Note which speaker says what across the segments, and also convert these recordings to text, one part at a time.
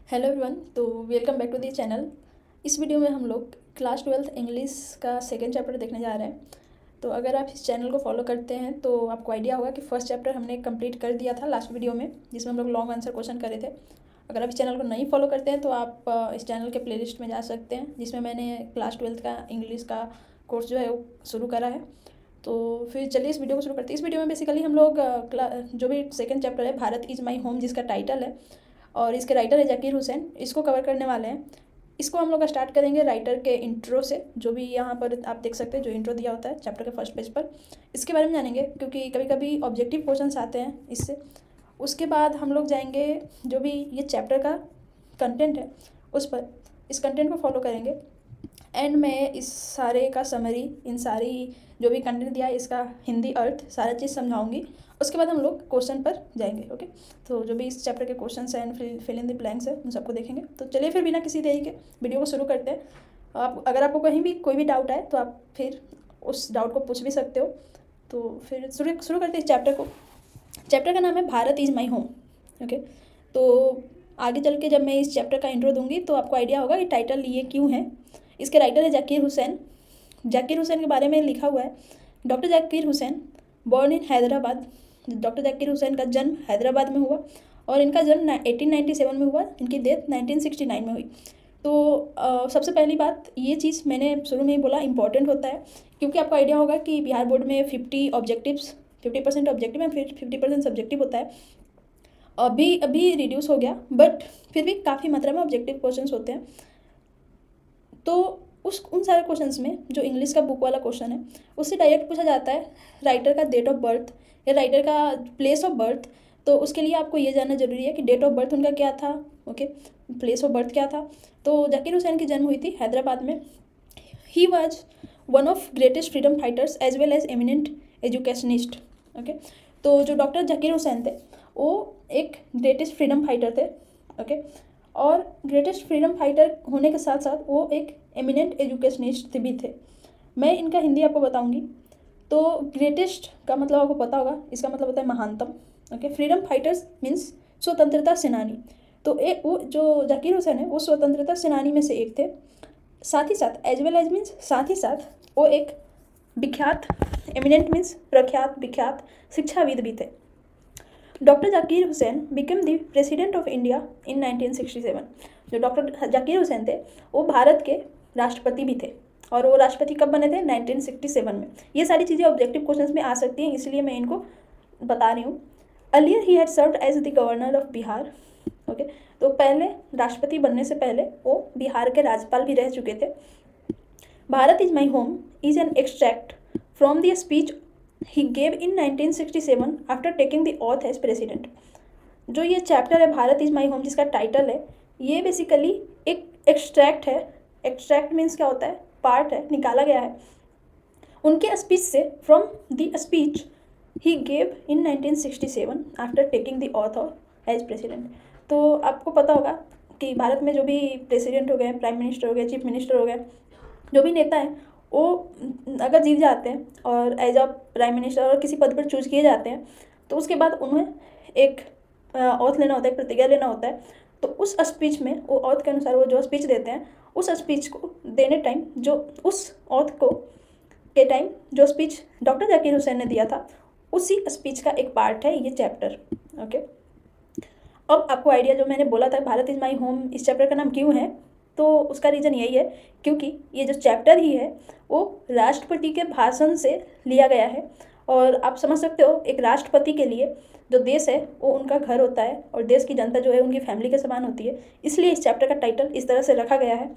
Speaker 1: Hello everyone, तो welcome back to the channel. इस video में हम लोग क्लास 12th इंग्लिश का सेकंड चैप्टर देखने जा रहे हैं। तो अगर आप इस चैनल को फॉलो करते हैं तो आपको आइडिया होगा कि फर्स्ट चैप्टर हमने कंप्लीट कर दिया था लास्ट वीडियो में, जिसमें हम लोग लॉन्ग आंसर क्वेश्चन करे थे। अगर आप इस चैनल को नहीं फॉलो करते हैं तो आप इस चैनल के प्लेलिस्ट में जा सकते हैं, जिसमें मैंने क्लास 12th का इंग्लिश का कोर्स जो है वो शुरू करा है। तो फिर चलिए इस वीडियो को शुरू करते हैं। इस वीडियो में बेसिकली हम लोग जो भी सेकंड चैप्टर है, भारत इज़ माई होम, जिसका टाइटल है और इसके राइटर है जाकिर हुसैन, इसको कवर करने वाले हैं। इसको हम लोग स्टार्ट करेंगे राइटर के इंट्रो से, जो भी यहाँ पर आप देख सकते हैं, जो इंट्रो दिया होता है चैप्टर के फर्स्ट पेज पर। इसके बारे में जानेंगे क्योंकि कभी कभी ऑब्जेक्टिव क्वेश्चंस आते हैं इससे। उसके बाद हम लोग जाएंगे जो भी ये चैप्टर का कंटेंट है उस पर, इस कंटेंट को फॉलो करेंगे। एंड में इस सारे का समरी, इन सारी जो भी कंटेंट दिया है इसका हिंदी अर्थ सारा चीज़ समझाऊंगी। उसके बाद हम लोग क्वेश्चन पर जाएंगे। ओके, तो जो भी इस चैप्टर के क्वेश्चन हैं and fill in the blanks है उन सबको देखेंगे। तो चलिए फिर बिना किसी देरी के वीडियो को शुरू करते हैं। अगर आपको कहीं भी कोई भी डाउट आए तो आप फिर उस डाउट को पूछ भी सकते हो। तो फिर शुरू करते हैं इस चैप्टर को। चैप्टर का नाम है Bharat is my home. Okay, तो आगे चल के जब मैं इस चैप्टर का इंट्रो दूंगी तो आपको आइडिया होगा कि टाइटल ये क्यों है। इसके राइटर है जाकिर हुसैन। जाकिर हुसैन के बारे में लिखा हुआ है, doctor Zakir Hussain born in Hyderabad. Doctor Zakir Hussain का जन्म हैदराबाद में हुआ और इनका जन्म 1897 में हुआ, इनकी डेथ 1969 में हुई। तो सबसे पहली बात, ये चीज़ मैंने शुरू में ही बोला इम्पॉर्टेंट होता है, क्योंकि आपको आइडिया होगा कि बिहार बोर्ड में 50% ऑब्जेक्टिव है, फिर 50% सब्जेक्टिव होता है। अभी रिड्यूस हो गया, बट फिर भी काफ़ी मात्रा में ऑब्जेक्टिव क्वेश्चंस होते हैं। तो उन सारे क्वेश्चंस में जो इंग्लिश का बुक वाला क्वेश्चन है उससे डायरेक्ट पूछा जाता है राइटर का डेट ऑफ बर्थ या राइटर का प्लेस ऑफ बर्थ। तो उसके लिए आपको ये जानना जरूरी है कि डेट ऑफ बर्थ उनका क्या था, ओके, प्लेस ऑफ बर्थ क्या था। तो जाकिर हुसैन की जन्म हुई थी हैदराबाद में। He was one of greatest freedom fighters as well as eminent educationist. Okay, तो जो डॉक्टर जाकिर हुसैन थे वो एक ग्रेटेस्ट फ्रीडम फाइटर थे। ओके, और ग्रेटेस्ट फ्रीडम फाइटर होने के साथ साथ वो एक एमिनेंट एजुकेशनिस्ट भी थे। मैं इनका हिंदी आपको बताऊंगी। तो ग्रेटेस्ट का मतलब आपको पता होगा, इसका मतलब होता है महानतम। ओके, फ्रीडम फाइटर्स मीन्स स्वतंत्रता सेनानी। तो एक वो जो जाकिर हुसैन है वो स्वतंत्रता सेनानी में से एक थे। साथ ही साथ एज वेल एज मीन्स साथ ही साथ वो एक विख्यात, एमिनेंट मीन्स प्रख्यात, विख्यात शिक्षाविद भी थे। Doctor Zakir Hussain become the president of India in 1967। जो डॉक्टर जाकिर हुसैन थे वो भारत के राष्ट्रपति भी थे, और वो राष्ट्रपति कब बने थे? 1967 में। ये सारी चीज़ें ऑब्जेक्टिव क्वेश्चंस में आ सकती हैं, इसलिए मैं इनको बता रही हूँ। Earlier he had served as the governor of Bihar. Okay, तो पहले राष्ट्रपति बनने से पहले वो बिहार के राज्यपाल भी रह चुके थे। Bharat is my home is an extract from the speech he gave in 1967 after taking the oath as president। जो ये चैप्टर है भारत इज माई होम, जिसका टाइटल है, ये बेसिकली एक एक्सट्रैक्ट है। एक्सट्रैक्ट मीन्स क्या होता है? पार्ट है, निकाला गया है उनके स्पीच से, from the speech he gave in 1967 after taking the oath as president. तो आपको पता होगा कि भारत में जो भी प्रेसिडेंट हो गए, प्राइम मिनिस्टर हो गए, चीफ मिनिस्टर हो गए, जो भी नेता हैं, वो अगर जीत जाते हैं और एज अ प्राइम मिनिस्टर और किसी पद पर चूज किए जाते हैं तो उसके बाद उन्हें एक ऑथ लेना होता है, एक प्रतिज्ञा लेना होता है। तो उस स्पीच में वो ऑथ के अनुसार वो जो स्पीच देते हैं, उस स्पीच को देने टाइम जो उस ऑथ को के टाइम जो स्पीच डॉक्टर जाकिर हुसैन ने दिया था, उसी स्पीच का एक पार्ट है ये चैप्टर। ओके, अब आपको आइडिया, जो मैंने बोला था भारत इज माई होम इस चैप्टर का नाम क्यों है, तो उसका रीज़न यही है क्योंकि ये जो चैप्टर ही है वो राष्ट्रपति के भाषण से लिया गया है। और आप समझ सकते हो, एक राष्ट्रपति के लिए जो देश है वो उनका घर होता है और देश की जनता जो है उनकी फैमिली के समान होती है, इसलिए इस चैप्टर का टाइटल इस तरह से रखा गया है।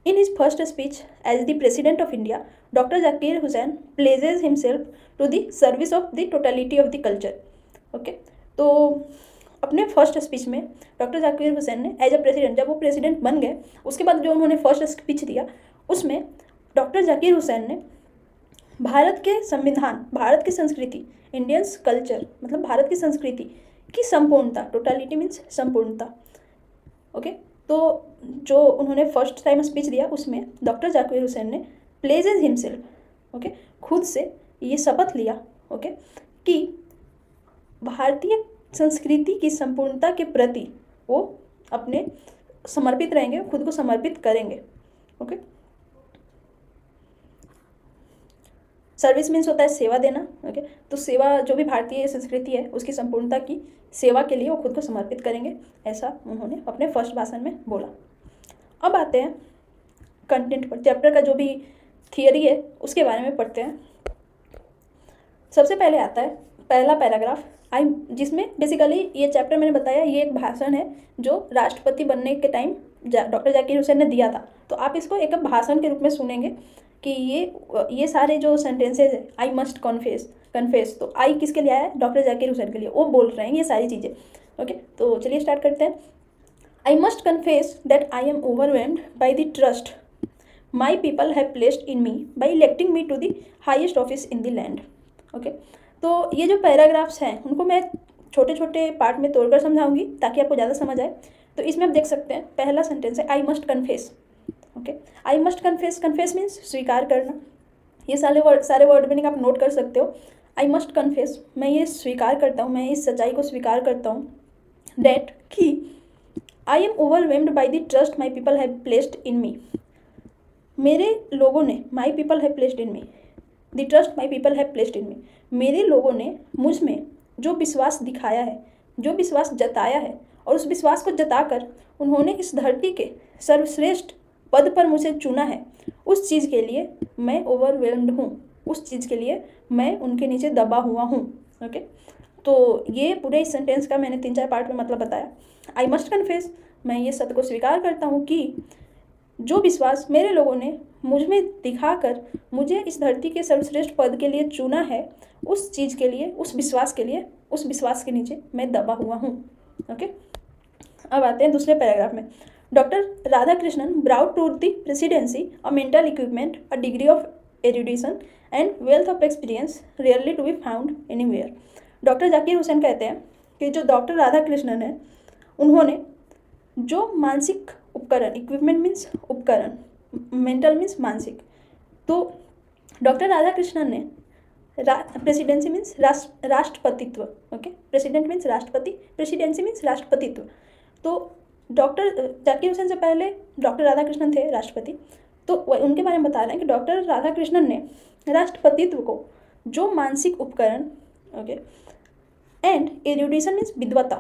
Speaker 1: In his first speech as the president of India, doctor Zakir Hussain pledges himself to the service of the totality of the culture. Okay, तो अपने फर्स्ट स्पीच में डॉक्टर जाकिर हुसैन ने एज अ प्रेसिडेंट, जब वो प्रेसिडेंट बन गए उसके बाद जो उन्होंने फर्स्ट स्पीच दिया उसमें डॉक्टर जाकिर हुसैन ने भारत के संविधान, भारत की संस्कृति, इंडियंस कल्चर मतलब भारत की संस्कृति की संपूर्णता, टोटलिटी मीन्स संपूर्णता। ओके, तो जो उन्होंने फर्स्ट टाइम स्पीच दिया उसमें डॉक्टर जाकिर हुसैन ने प्लेजेज हिमसेल्फ, ओके, खुद से ये शपथ लिया, ओके, कि भारतीय संस्कृति की संपूर्णता के प्रति वो अपने समर्पित रहेंगे, खुद को समर्पित करेंगे। ओके, सर्विस मीन्स होता है सेवा देना। ओके, तो सेवा जो भी भारतीय संस्कृति है उसकी संपूर्णता की सेवा के लिए वो खुद को समर्पित करेंगे, ऐसा उन्होंने अपने फर्स्ट भाषण में बोला। अब आते हैं कंटेंट पर, चैप्टर का जो भी थियरी है उसके बारे में पढ़ते हैं। सबसे पहले आता है पहला पैराग्राफ जिसमें बेसिकली ये चैप्टर मैंने बताया ये एक भाषण है जो राष्ट्रपति बनने के टाइम डॉक्टर जाकिर हुसैन ने दिया था। तो आप इसको एक भाषण के रूप में सुनेंगे कि ये सारे जो सेंटेंसेज है, आई मस्ट कन्फेस, तो आई किसके लिए आया है? डॉक्टर जाकिर हुसैन के लिए, वो बोल रहे हैं ये सारी चीज़ें। ओके, तो चलिए स्टार्ट करते हैं। I must confess that I am overwhelmed by the trust my people have placed in me by electing me to the highest office in the land. Okay, तो ये जो पैराग्राफ्स हैं उनको मैं छोटे छोटे पार्ट में तोड़कर समझाऊंगी ताकि आपको ज़्यादा समझ आए। तो इसमें आप देख सकते हैं पहला सेंटेंस है आई मस्ट कन्फेस। ओके, आई मस्ट कन्फेस मीन्स स्वीकार करना। ये सारे वर्ड मीनिंग आप नोट कर सकते हो। आई मस्ट कन्फेस, मैं ये स्वीकार करता हूँ, मैं इस सच्चाई को स्वीकार करता हूँ दैट कि I am overwhelmed by the trust my people have placed in me. मेरे लोगों ने, my people have placed in me, the trust my people have placed in me, मेरे लोगों ने मुझ में जो विश्वास दिखाया है, जो विश्वास जताया है, और उस विश्वास को जताकर उन्होंने इस धरती के सर्वश्रेष्ठ पद पर मुझे चुना है, उस चीज़ के लिए मैं ओवरवेल्म्ड हूँ, उस चीज़ के लिए मैं उनके नीचे दबा हुआ हूँ। ओके, तो ये पूरे इस सेंटेंस का मैंने 3-4 पार्ट में मतलब बताया। आई मस्ट कन्फेस, मैं ये सत्य को स्वीकार करता हूँ कि जो विश्वास मेरे लोगों ने मुझ में दिखाकर मुझे इस धरती के सर्वश्रेष्ठ पद के लिए चुना है, उस चीज़ के लिए, उस विश्वास के लिए, उस विश्वास के नीचे मैं दबा हुआ हूँ। ओके, अब आते हैं दूसरे पैराग्राफ में। Doctor Radhakrishnan brought to the presidency a mental equipment, a degree of erudition and wealth of experience rarely to be found anywhere. Doctor Zakir Hussain कहते हैं कि जो डॉक्टर राधाकृष्णन है उन्होंने जो मानसिक उपकरण, इक्विपमेंट मीन्स उपकरण, मेंटल मीन्स मानसिक, तो डॉक्टर राधाकृष्णन ने प्रेसिडेंसी मीन्स राष्ट्रपतित्व। ओके, प्रेसिडेंट मीन्स राष्ट्रपति, प्रेसिडेंसी मीन्स राष्ट्रपतित्व। तो डॉक्टर जाकिर हुसैन से पहले डॉक्टर राधाकृष्णन थे राष्ट्रपति, तो उनके बारे में बता रहे हैं कि डॉक्टर राधाकृष्णन ने राष्ट्रपतित्व को जो मानसिक उपकरण, ओके, एंड एरुडिशन मीन्स विद्वता,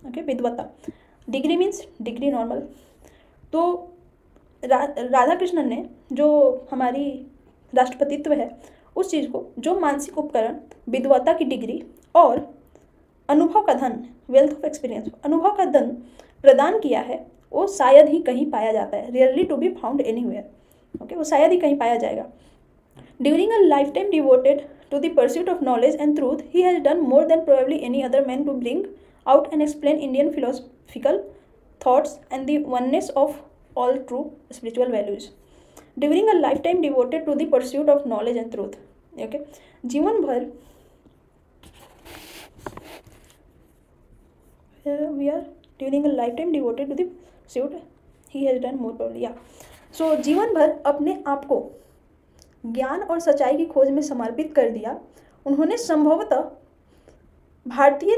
Speaker 1: ओके, विद्वता, डिग्री मीन्स डिग्री नॉर्मल, तो राधाकृष्णन ने जो हमारी राष्ट्रपतित्व है उस चीज़ को जो मानसिक उपकरण, विद्वता की डिग्री और अनुभव का धन, वेल्थ ऑफ एक्सपीरियंस, अनुभव का धन प्रदान किया है, वो शायद ही कहीं पाया जाता है, rarely to be found anywhere. Okay, वो शायद ही कहीं पाया जाएगा। During a life time devoted to the pursuit of knowledge and truth, he has done more than probably any other man to bring out and explain Indian philosophical thoughts and the oneness of all true spiritual values. During a lifetime devoted to the pursuit of knowledge and truth. Okay, जीवन भर we are during a lifetime devoted to the pursuit, he has done more probably, yeah. So जीवन भर अपने आप को ज्ञान और सच्चाई की खोज में समर्पित कर दिया। उन्होंने संभवतः भारतीय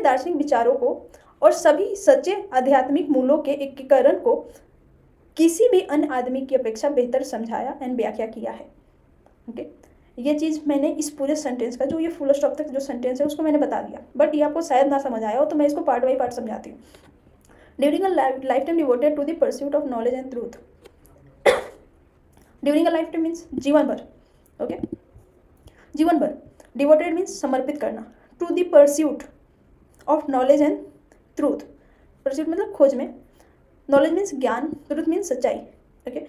Speaker 1: दार्शनिक विचारों को और सभी सच्चे आध्यात्मिक मूल्यों के एकीकरण को किसी भी अन्य आदमी की अपेक्षा बेहतर समझाया एंड व्याख्या किया है। ओके, ये चीज़ मैंने इस पूरे सेंटेंस का जो ये फुल स्टॉप तक जो सेंटेंस है उसको मैंने बता दिया, बट ये आपको शायद ना समझ आया हो तो मैं इसको पार्ट बाई पार्ट समझाती हूँ। During a life time devoted to the pursuit of knowledge and truth. During a life time means जीवन भर। ओके, जीवन भर, डिवोटेड मीन्स समर्पित करना, to the pursuit of knowledge and truth, pursuit मतलब खोज में, नॉलेज मीन्स ज्ञान, ट्रूथ मीन्स सच्चाई। ओके,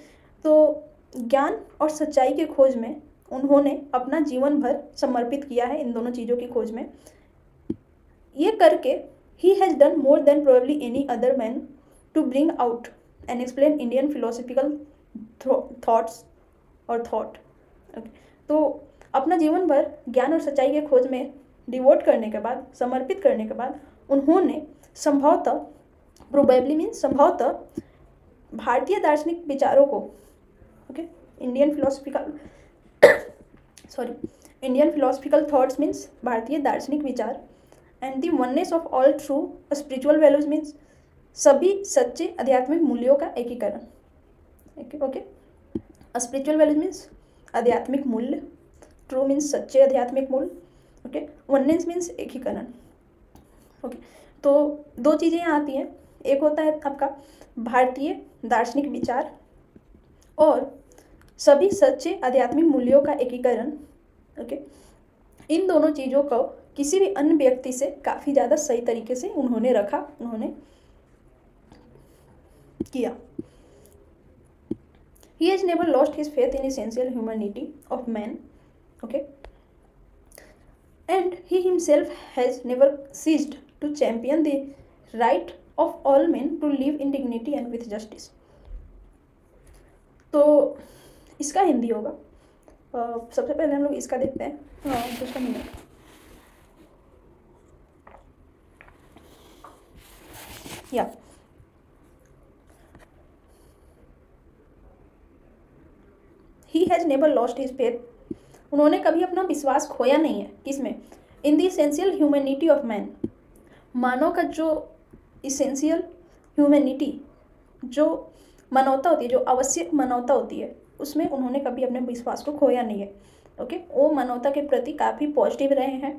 Speaker 1: तो ज्ञान और सच्चाई के खोज में उन्होंने अपना जीवन भर समर्पित किया है, इन दोनों चीज़ों की खोज में। ये करके ही has done more than probably any other man to bring out and explain Indian philosophical thoughts और थॉट। तो अपना जीवन भर ज्ञान और सच्चाई के खोज में डिवोट करने के बाद, समर्पित करने के बाद, उन्होंने संभवतः, प्रोबेबली मीन्स संभवतः, भारतीय दार्शनिक विचारों को, okay, Indian philosophical thoughts means भारतीय दार्शनिक विचार। And the oneness of all true spiritual values means सभी सच्चे आध्यात्मिक मूल्यों का एकीकरण। ओके, स्पिरिचुअल वैल्यूज मीन्स आध्यात्मिक मूल्य, ट्रू मीन्स सच्चे आध्यात्मिक मूल्य, ओके, वननेस मीन्स एकीकरण। ओके, तो दो चीज़ें यहाँ आती हैं, एक होता है आपका भारतीय दार्शनिक विचार और सभी सच्चे आध्यात्मिक मूल्यों का एकीकरण। ओके, इन दोनों चीज़ों को किसी भी अन्य व्यक्ति से काफ़ी ज़्यादा सही तरीके से उन्होंने रखा, उन्होंने किया। He has never lost his faith in essential humanity of man, okay, and he himself has never ceased to champion the right of all men to live in dignity and with justice। तो इसका हिंदी होगा, सबसे पहले हम लोग इसका देखते हैं, दूसरा मीनिंग। या he has never lost his faith, उन्होंने कभी अपना विश्वास खोया नहीं है। किसमें? In the essential humanity of man, मानव का जो इसेंशियल ह्यूमैनिटी, जो मानवता होती है, जो आवश्यक मानवता होती है, उसमें उन्होंने कभी अपने विश्वास को खोया नहीं है। ओके, वो मानवता के प्रति काफ़ी पॉजिटिव रहे हैं।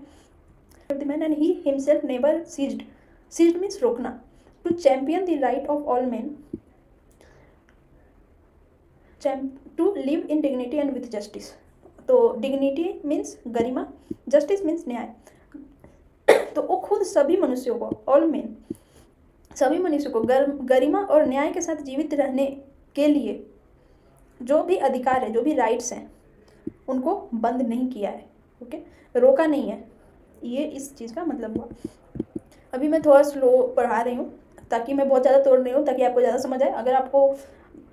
Speaker 1: Man and he himself never ceased, ceased means रोकना, to champion the right of all man to live in dignity and with justice. तो डिग्निटी मीन्स गरिमा, जस्टिस मीन्स न्याय। तो वो खुद सभी मनुष्यों को, ऑल मैन, सभी मनुष्यों को गरिमा और न्याय के साथ जीवित रहने के लिए जो भी अधिकार है, जो भी राइट्स हैं, उनको बंद नहीं किया है। ओके, रोका नहीं है। ये इस चीज़ का मतलब हुआ। अभी मैं थोड़ा स्लो पढ़ा रही हूँ ताकि मैं बहुत ज़्यादा तोड़ रही हूँ, ताकि आपको ज़्यादा समझ आए। अगर आपको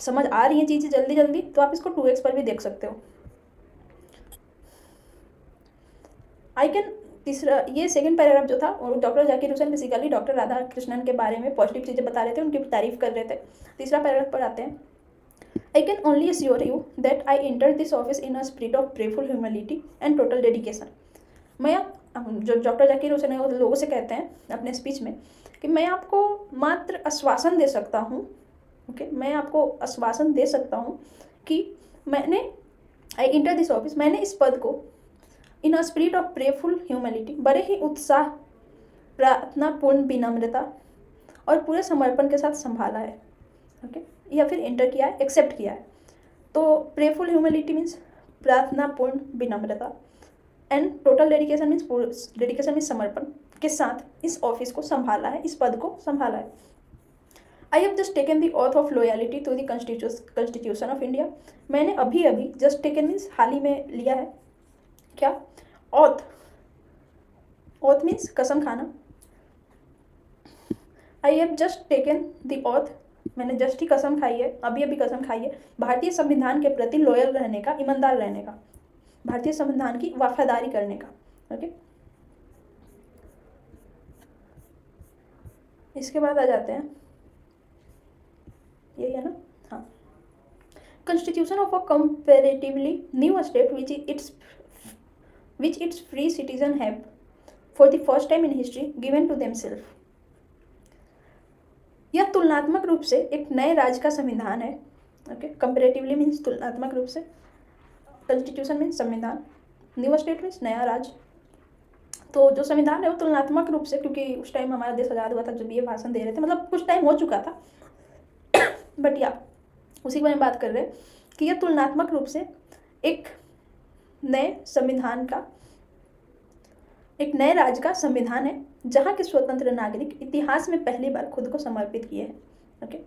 Speaker 1: समझ आ रही है चीज़ें जल्दी जल्दी तो आप इसको 2x पर भी देख सकते हो। आई कैन, तीसरा, ये सेकंड पैराग्राफ जो था, और doctor Zakir Hussain basically doctor Radha Krishnan के बारे में पॉजिटिव चीज़ें बता रहे थे, उनकी तारीफ कर रहे थे। तीसरा पैराग्राफ पर आते हैं। I can only assure you that I enter this office in a spirit of prayerful humility and total dedication. मैं, जो डॉक्टर जाकिर हुसैन है, वो लोगों से कहते हैं अपने स्पीच में कि मैं आपको मात्र आश्वासन दे सकता हूँ, ओके, मैं आपको आश्वासन दे सकता हूँ कि मैंने, आई इंटर दिस ऑफिस, मैंने इस पद को इन a spirit of prayerful humility, बड़े ही उत्साह, प्रार्थनापूर्ण विनम्रता और पूरे समर्पण के साथ संभाला है। ओके, या फिर एंटर किया है, एक्सेप्ट किया है। तो प्रेफुल ह्यूमिलिटी मीन्स प्रार्थनापूर्ण विनम्रता, and total dedication means, dedication means समर्पण के साथ इस ऑफिस को संभाला है, इस पद को संभाला है। I have just taken the oath of loyalty to the constitution of India. मैंने अभी अभी, जस्ट टेकन मीन्स हाल ही में लिया है। क्या? ऑथ, ऑथ मीन्स कसम खाना। I have just taken the oath, मैंने जस्ट ही कसम खाई है, अभी अभी कसम खाई है, भारतीय संविधान के प्रति लॉयल रहने का, ईमानदार रहने का, भारतीय संविधान की वफादारी करने का। ओके, इसके बाद आ जाते हैं, यही है ना, हाँ, constitution of a comparatively new state which its free citizens have for the first time in history given to themselves। यह तुलनात्मक रूप से एक नए राज्य का संविधान है। ओके, कंपैरेटिवली मीन्स तुलनात्मक रूप से, कॉन्स्टिट्यूशन मीन्स संविधान, न्यू स्टेट मीन्स नया राज्य। तो जो संविधान है वो तुलनात्मक रूप से, क्योंकि उस टाइम हमारा देश आज़ाद हुआ था जब ये भाषण दे रहे थे, मतलब कुछ टाइम हो चुका था, बट या उसी के बारे में बात कर रहे हैं कि यह तुलनात्मक रूप से एक नए संविधान का, एक नए राज्य का संविधान है जहाँ के स्वतंत्र नागरिक इतिहास में पहली बार खुद को समर्पित किए हैं। ओके,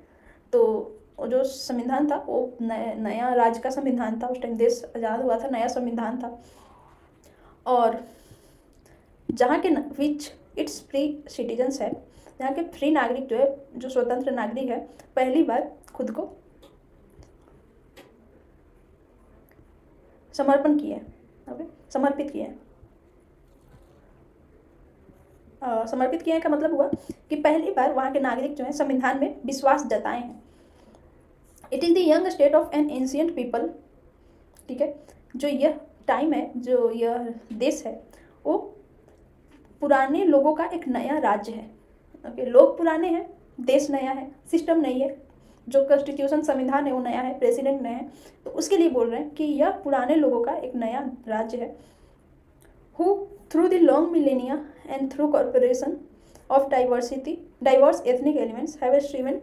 Speaker 1: तो जो संविधान था वो नया राज्य का संविधान था। उस टाइम देश आज़ाद हुआ था, नया संविधान था, और जहाँ के विच इट्स फ्री सिटीजन्स है, जहाँ के फ्री नागरिक जो है, जो स्वतंत्र नागरिक है, पहली बार खुद को समर्पण किए हैं। ओके, समर्पित किए हैं। समर्पित किए का मतलब हुआ कि पहली बार वहाँ के नागरिक जो है संविधान में विश्वास जताए हैं। It is the young state of an ancient people, ठीक है, जो यह टाइम है, जो यह देश है, वो पुराने लोगों का एक नया राज्य है। ओके, लोग पुराने हैं, देश नया है, सिस्टम नई है, जो कॉन्स्टिट्यूशन संविधान है वो नया है, प्रेसिडेंट नया है, तो उसके लिए बोल रहे हैं कि यह पुराने लोगों का एक नया राज्य है। Who through the long millennia and through corporation of diverse ethnic elements have striven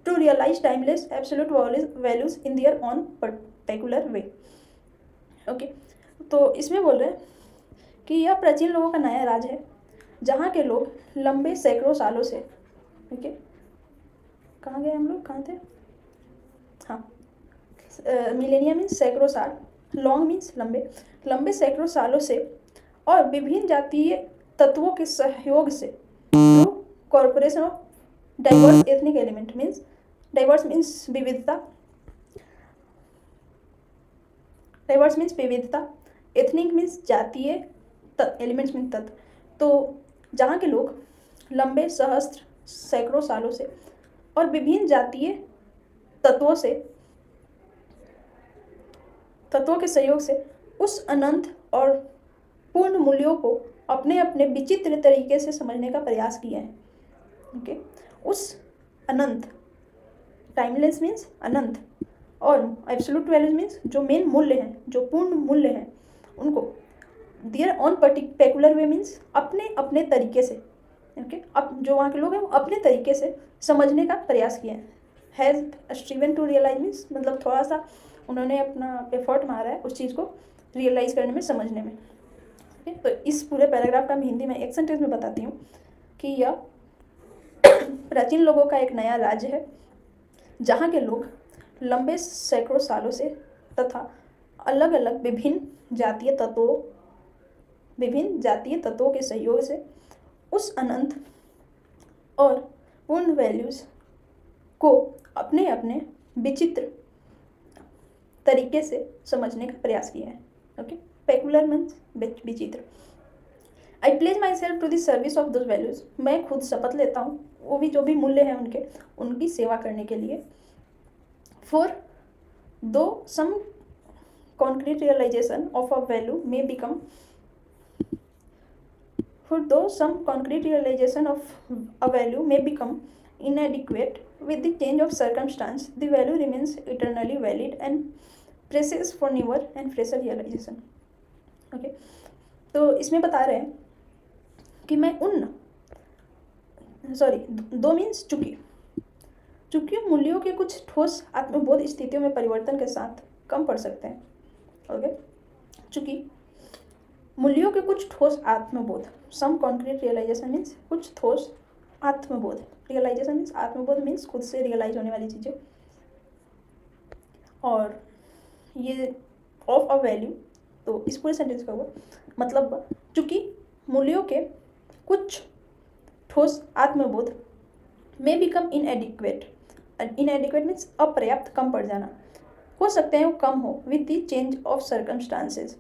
Speaker 1: to realize timeless absolute values in their own particular way. Okay, तो इसमें बोल रहे हैं कि यह प्राचीन लोगों का नया राज है, जहाँ के लोग लंबे सैकड़ों सालों से, ओके, कहाँ गए हम लोग, कहाँ थे, हाँ, मिलेनिया मीन्स सैकड़ों साल, लॉन्ग मीन्स लंबे सैकड़ों सालों से, और विभिन्न जातीय तत्वों के सहयोग से, through corporation of diverse ethnic element means, diverse means विविधता, एथनिक मीन्स जातीय, एलिमेंट्स मीन्स तत्व। तो जहाँ के लोग लंबे सहस्त्र सैकड़ों सालों से और विभिन्न जातीय तत्वों के सहयोग से उस अनंत और पूर्ण मूल्यों को अपने अपने विचित्र तरीके से समझने का प्रयास किया है। ओके, उस अनंत, टाइमलेस मीन्स अनंत, और एब्सोल्यूट वैल्यूज मीन्स जो मेन मूल्य हैं, जो पूर्ण मूल्य हैं, उनको their own particular way means अपने अपने तरीके से, ओके, अब जो वहाँ के लोग हैं वो अपने तरीके से समझने का प्रयास किया है। हैज़ स्ट्रीवन टू रियलाइज मीन्स मतलब थोड़ा सा उन्होंने अपना एफर्ट मारा है उस चीज़ को रियलाइज़ करने में, समझने में। तो इस पूरे पैराग्राफ का मैं हिंदी में एक सेंटेंस में बताती हूँ कि यह प्राचीन लोगों का एक नया राज्य है, जहाँ के लोग लंबे सैकड़ों सालों से तथा अलग अलग विभिन्न जातीय तत्वों के सहयोग से उस अनंत और पूर्ण वैल्यूज़ को अपने अपने विचित्र तरीके से समझने का प्रयास किया है। ओके, पेकुलर मीन्स विचित्र। I pledge my self to the service of those values, मैं खुद शपथ लेता हूँ वो भी जो भी मूल्य हैं उनकी सेवा करने के लिए। For those some concrete realization of a value may become inadequate with the change of circumstance, the value remains eternally valid and presses for newer and fresher realization. Okay, तो इसमें बता रहे हैं कि मैं दो मीन्स चूंकि मूल्यों के कुछ ठोस आत्मबोध स्थितियों में परिवर्तन के साथ कम पड़ सकते हैं। ओके, चूंकि मूल्यों के कुछ ठोस आत्मबोध, सम कॉन्क्रीट रियलाइजेशन मीन्स कुछ ठोस आत्मबोध, रियलाइजेशन मीन्स आत्मबोध मीन्स खुद से रियलाइज होने वाली चीज़ें, और ये ऑफ अ वैल्यू, तो इस पूरे सेंटेंस का हुआ मतलब चूँकि मूल्यों के कुछ ठोस आत्मबोध में बिकम इनएडिक्वेट मीन्स अपर्याप्त, कम पड़ जाना, हो सकते हैं वो कम हो with the change of circumstances,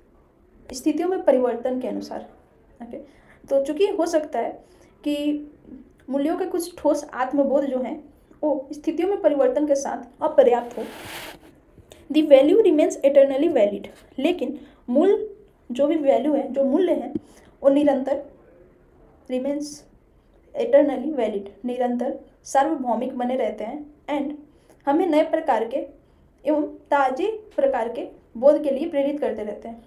Speaker 1: स्थितियों में परिवर्तन के अनुसार। ओके, तो चूँकि हो सकता है कि मूल्यों के कुछ ठोस आत्मबोध जो हैं वो स्थितियों में परिवर्तन के साथ अपर्याप्त हो, the value remains eternally valid, लेकिन मूल जो भी वैल्यू है, जो मूल्य हैं, वो निरंतर रिमेन्स एटर्नली वैलिड, निरंतर सार्वभौमिक बने रहते हैं, एंड हमें नए प्रकार के एवं ताजे प्रकार के बोध के लिए प्रेरित करते रहते हैं।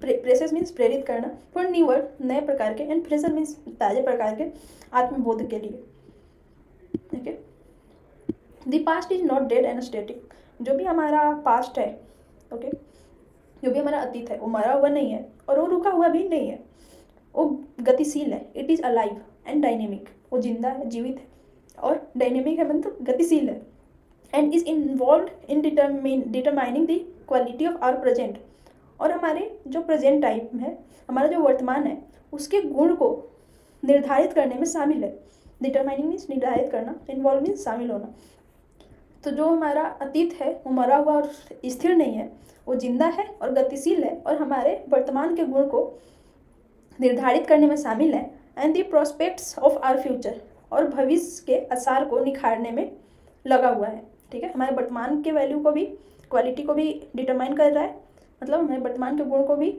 Speaker 1: प्रेसेस मीन्स प्रेरित करना, फॉर न्यूअर नए प्रकार के, एंड फ्रेशर मीन्स ताजे प्रकार के आत्मबोध के लिए। Okay, the past is not dead and static, जो भी हमारा पास्ट है, ओके, जो भी हमारा अतीत है वो मरा हुआ नहीं है और वो रुका हुआ भी नहीं है, वो गतिशील है। It is alive and dynamic, वो जिंदा है, जीवित है, और डायनेमिक है मतलब गतिशील है, and is involve in determining the quality of our present, और हमारे जो प्रेजेंट टाइम है, हमारा जो वर्तमान है, उसके गुण को निर्धारित करने में शामिल है। डिटरमाइनिंग मीन्स निर्धारित करना, इन्वॉल्व मीन्स शामिल होना। तो जो हमारा अतीत है वो मरा हुआ और स्थिर नहीं है, वो जिंदा है और गतिशील है, और हमारे वर्तमान के गुण को निर्धारित करने में शामिल है, and the prospects of our future, और भविष्य के आसार को निखारने में लगा हुआ है। ठीक है, हमारे वर्तमान के वैल्यू को भी, क्वालिटी को भी डिटरमाइन कर रहा है, मतलब हमारे वर्तमान के गुण को भी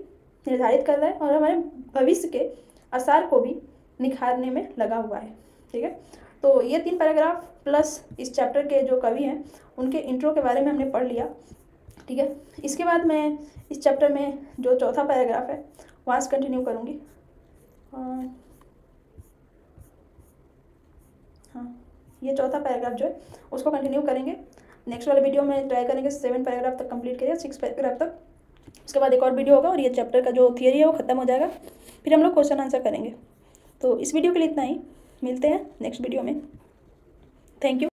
Speaker 1: निर्धारित कर रहा है और हमारे भविष्य के आसार को भी निखारने में लगा हुआ है। ठीक है, तो ये 3 पैराग्राफ प्लस इस चैप्टर के जो कवि हैं उनके इंट्रो के बारे में हमने पढ़ लिया। ठीक है, इसके बाद मैं इस चैप्टर में जो चौथा पैराग्राफ है वहाँ से कंटिन्यू करूँगी। हाँ, ये चौथा पैराग्राफ जो है उसको कंटिन्यू करेंगे। नेक्स्ट वाले वीडियो में ट्राई करेंगे 7 पैराग्राफ तक कंप्लीट करिए, 6 पैराग्राफ तक। उसके बाद एक और वीडियो होगा और ये चैप्टर का जो थियरी है वो ख़त्म हो जाएगा, फिर हम लोग क्वेश्चन आंसर करेंगे। तो इस वीडियो के लिए इतना ही, मिलते हैं नेक्स्ट वीडियो में। Thank you.